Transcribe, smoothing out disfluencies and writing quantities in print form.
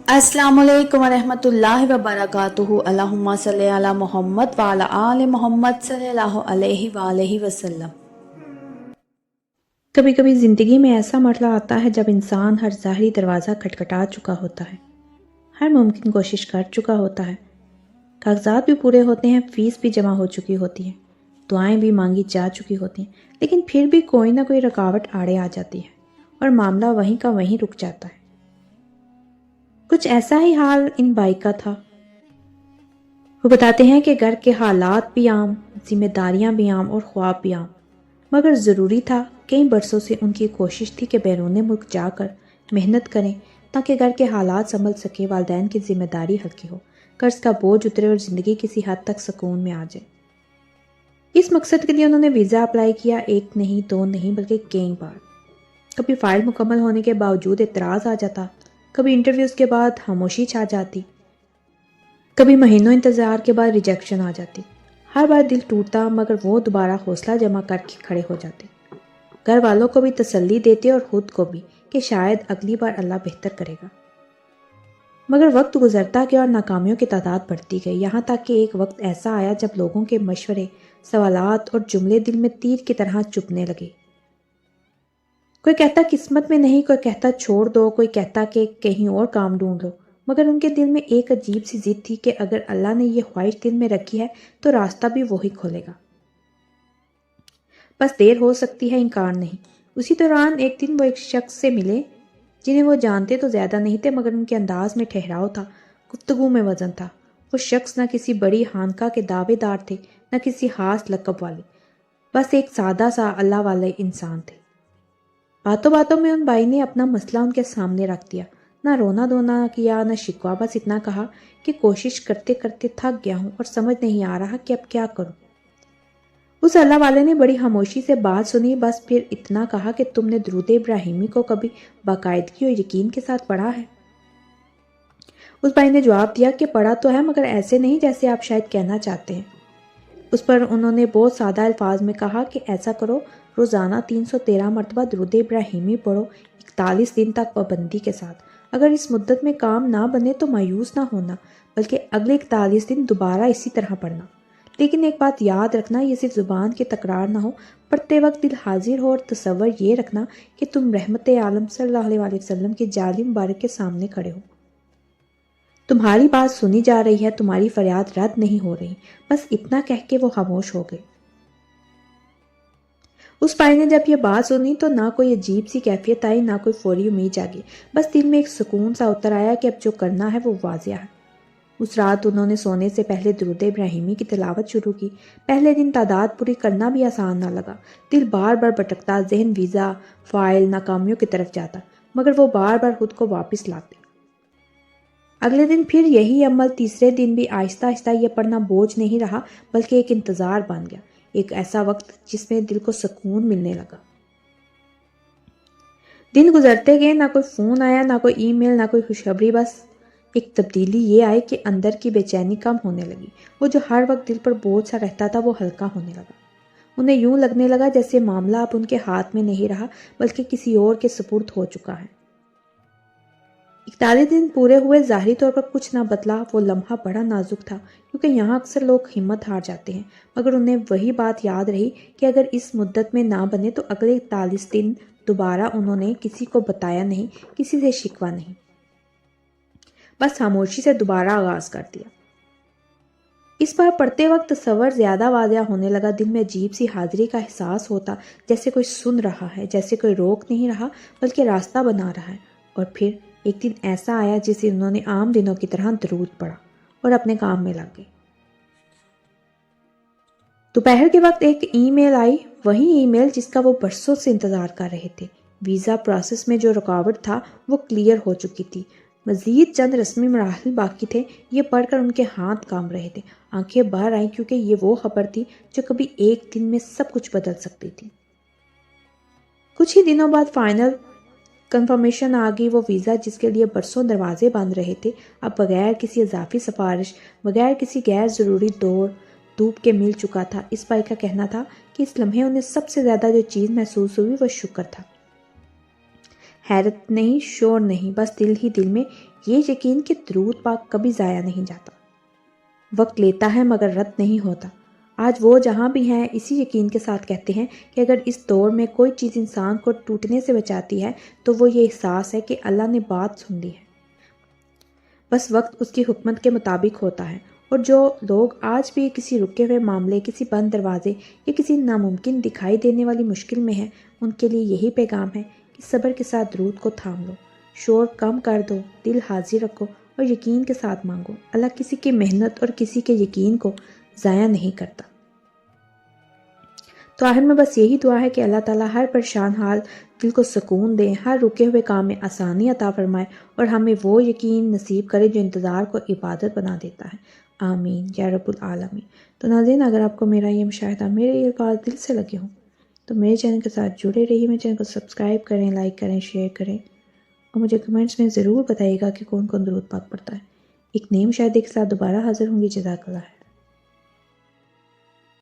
السلام علیکم ورحمۃ اللہ وبرکاتہ۔ اللہم صلی علی محمد وعلی آل محمد صلی اللہ علیہ وآلہ وسلم۔ کبھی کبھی زندگی میں ایسا مرحلہ آتا ہے جب انسان ہر ظاہری دروازہ کھٹکھٹا چکا ہوتا ہے، ہر ممکن کوشش کر چکا ہوتا ہے، کاغذات بھی پورے ہوتے ہیں، فیس بھی جمع ہو چکی ہوتی ہے، دعائیں بھی مانگی جا چکی ہوتی ہیں، لیکن پھر بھی کوئی نہ کوئی رکاوٹ آڑے آ جاتی ہے اور معاملہ وہیں کا وہیں رک جاتا ہے۔ کچھ ایسا ہی حال ان بھائی کا تھا۔ وہ بتاتے ہیں کہ گھر کے حالات بھی عام، ذمہ داریاں بھی عام اور خواب بھی عام، مگر ضروری تھا۔ کئی برسوں سے ان کی کوشش تھی کہ بیرون ملک جا کر محنت کریں تاکہ گھر کے حالات سنبھل سکے، والدین کی ذمہ داری ہلکی ہو، قرض کا بوجھ اترے اور زندگی کسی حد تک سکون میں آ جائے۔ اس مقصد کے لیے انہوں نے ویزا اپلائی کیا، ایک نہیں دو نہیں بلکہ کئی بار۔ کبھی فائل مکمل ہونے کے باوجود اعتراض آ جاتا، کبھی انٹرویوز کے بعد خاموشی چھا جاتی، کبھی مہینوں انتظار کے بعد ریجیکشن آ جاتی۔ ہر بار دل ٹوٹتا، مگر وہ دوبارہ حوصلہ جمع کر کے کھڑے ہو جاتے، گھر والوں کو بھی تسلی دیتے اور خود کو بھی کہ شاید اگلی بار اللہ بہتر کرے گا۔ مگر وقت گزرتا گیا اور ناکامیوں کی تعداد بڑھتی گئی، یہاں تک کہ ایک وقت ایسا آیا جب لوگوں کے مشورے، سوالات اور جملے دل میں تیر کی طرح چبھنے لگے۔ کوئی کہتا قسمت میں نہیں، کوئی کہتا چھوڑ دو، کوئی کہتا کہ کہیں اور کام ڈھونڈ لو، مگر ان کے دل میں ایک عجیب سی ضد تھی کہ اگر اللہ نے یہ خواہش دل میں رکھی ہے تو راستہ بھی وہی کھولے گا، بس دیر ہو سکتی ہے، انکار نہیں۔ اسی دوران ایک دن وہ ایک شخص سے ملے جنہیں وہ جانتے تو زیادہ نہیں تھے، مگر ان کے انداز میں ٹھہراؤ تھا، گفتگو میں وزن تھا۔ وہ شخص نہ کسی بڑی خانقاہ کے دعوے دار تھے، نہ کسی خاص لقب والے، بس ایک سادہ سا اللہ والے انسان تھے۔ باتوں باتوں میں ان بھائی نے اپنا مسئلہ ان کے سامنے رکھ دیا، نہ رونا دھونا کیا، نہ شکوہ، بس اتنا کہا کہ کوشش کرتے کرتے تھک گیا ہوں اور سمجھ نہیں آ رہا کہ اب کیا کروں۔ اس اللہ والے نے بڑی خاموشی سے بات سنی، بس پھر اتنا کہا کہ تم نے درود ابراہیمی کو کبھی باقاعدگی اور یقین کے ساتھ پڑھا ہے؟ اس بھائی نے جواب دیا کہ پڑھا تو ہے، مگر ایسے نہیں جیسے آپ شاید کہنا چاہتے ہیں۔ اس پر انہوں نے بہت سادہ الفاظ میں کہا کہ ایسا کرو، روزانہ 313 مرتبہ درود ابراہیمی پڑھو، 41 دن تک پابندی کے ساتھ۔ اگر اس مدت میں کام نہ بنے تو مایوس نہ ہونا، بلکہ اگلے 41 دن دوبارہ اسی طرح پڑھنا۔ لیکن ایک بات یاد رکھنا، یہ صرف زبان کی تکرار نہ ہو، پڑھتے وقت دل حاضر ہو اور تصور یہ رکھنا کہ تم رحمت عالم صلی اللہ علیہ وسلم کی جالی مبارک کے سامنے کھڑے ہو، تمہاری بات سنی جا رہی ہے، تمہاری فریاد رد نہیں ہو رہی۔ بس اتنا کہہ کے وہ خاموش ہو گئے۔ اس بھائی نے جب یہ بات سنی تو نہ کوئی عجیب سی کیفیت آئی، نہ کوئی فوری امید جاگی، بس دل میں ایک سکون سا اتر آیا کہ اب جو کرنا ہے وہ واضح ہے۔ اس رات انہوں نے سونے سے پہلے درود ابراہیمی کی تلاوت شروع کی۔ پہلے دن تعداد پوری کرنا بھی آسان نہ لگا، دل بار بار بھٹکتا، ذہن ویزا، فائل، ناکامیوں کی طرف جاتا، مگر وہ بار بار خود کو واپس لاتے۔ اگلے دن پھر یہی عمل، تیسرے دن بھی آہستہ آہستہ یہ پڑھنا بوجھ نہیں رہا بلکہ ایک انتظار بن گیا، ایک ایسا وقت جس میں دل کو سکون ملنے لگا۔ دن گزرتے گئے، نہ کوئی فون آیا، نہ کوئی ای میل، نہ کوئی خوشخبری، بس ایک تبدیلی یہ آئی کہ اندر کی بے چینی کم ہونے لگی۔ وہ جو ہر وقت دل پر بوجھ سا رہتا تھا وہ ہلکا ہونے لگا۔ انہیں یوں لگنے لگا جیسے معاملہ اب ان کے ہاتھ میں نہیں رہا بلکہ کسی اور کے سپرد ہو چکا ہے۔ 41 دن پورے ہوئے، ظاہری طور پر کچھ نہ بدلا۔ وہ لمحہ بڑا نازک تھا کیونکہ یہاں اکثر لوگ ہمت ہار جاتے ہیں، مگر انہیں وہی بات یاد رہی کہ اگر اس مدت میں نہ بنے تو اگلے 41 دن دوبارہ۔ انہوں نے کسی کو بتایا نہیں، کسی سے شکوہ نہیں، بس خاموشی سے دوبارہ آغاز کر دیا۔ اس بار پڑھتے وقت تصور زیادہ واضح ہونے لگا، دل میں عجیب سی حاضری کا احساس ہوتا، جیسے کوئی سن رہا ہے، جیسے کوئی روک نہیں رہا بلکہ راستہ بنا رہا ہے۔ اور پھر ایک دن ایسا آیا جس دن انہوں نے عام دنوں کی طرح درود پڑھا اور اپنے کام میں لگ گئے۔ دوپہر کے وقت ایک ای میل آئی، وہی ای میل جس کا وہ برسوں سے انتظار کر رہے تھے۔ ویزا پروسیس میں جو رکاوٹ تھا وہ کلیئر ہو چکی تھی، مزید چند رسمی مراحل باقی تھے۔ یہ پڑھ کر ان کے ہاتھ کانپ رہے تھے، آنکھیں باہر آئیں، کیونکہ یہ وہ خبر تھی جو کبھی ایک دن میں سب کچھ بدل سکتی تھی۔ کچھ ہی دنوں بعد فائنل کنفرمیشن آ گئی۔ وہ ویزا جس کے لیے برسوں دروازے بند رہے تھے، اب بغیر کسی اضافی سفارش، بغیر کسی غیر ضروری دوڑ دھوپ کے مل چکا تھا۔ اس بھائی کا کہنا تھا کہ اس لمحے انہیں سب سے زیادہ جو چیز محسوس ہوئی وہ شکر تھا۔ حیرت نہیں، شور نہیں، بس دل ہی دل میں یہ یقین کہ درود پاک کبھی ضائع نہیں جاتا، وقت لیتا ہے مگر رد نہیں ہوتا۔ آج وہ جہاں بھی ہیں اسی یقین کے ساتھ کہتے ہیں کہ اگر اس دور میں کوئی چیز انسان کو ٹوٹنے سے بچاتی ہے تو وہ یہ احساس ہے کہ اللہ نے بات سن لی ہے، بس وقت اس کی حکمت کے مطابق ہوتا ہے۔ اور جو لوگ آج بھی کسی رکے ہوئے معاملے، کسی بند دروازے یا کسی ناممکن دکھائی دینے والی مشکل میں ہیں، ان کے لیے یہی پیغام ہے کہ صبر کے ساتھ درود کو تھام لو، شور کم کر دو، دل حاضر رکھو اور یقین کے ساتھ مانگو۔ اللہ کسی کی محنت اور کسی کے یقین کو ضائع نہیں کرتا۔ تو آخر میں بس یہی دعا ہے کہ اللہ تعالیٰ ہر پریشان حال دل کو سکون دے، ہر رکے ہوئے کام میں آسانی عطا فرمائے اور ہمیں وہ یقین نصیب کرے جو انتظار کو عبادت بنا دیتا ہے۔ آمین یا رب العالمین۔ تو ناظرین، اگر آپ کو میرا یہ مشاہدہ، میرے یہ الفاظ دل سے لگے ہوں تو میرے چینل کے ساتھ جڑے رہیے، میرے چینل کو سبسکرائب کریں، لائک کریں، شیئر کریں اور مجھے کمنٹس میں ضرور بتائیے گا کہ کون کون درود پاک پڑھتا ہے۔ ایک نئے مشاہدے کے ساتھ دوبارہ حاضر ہوں گی۔ جزاک اللہ۔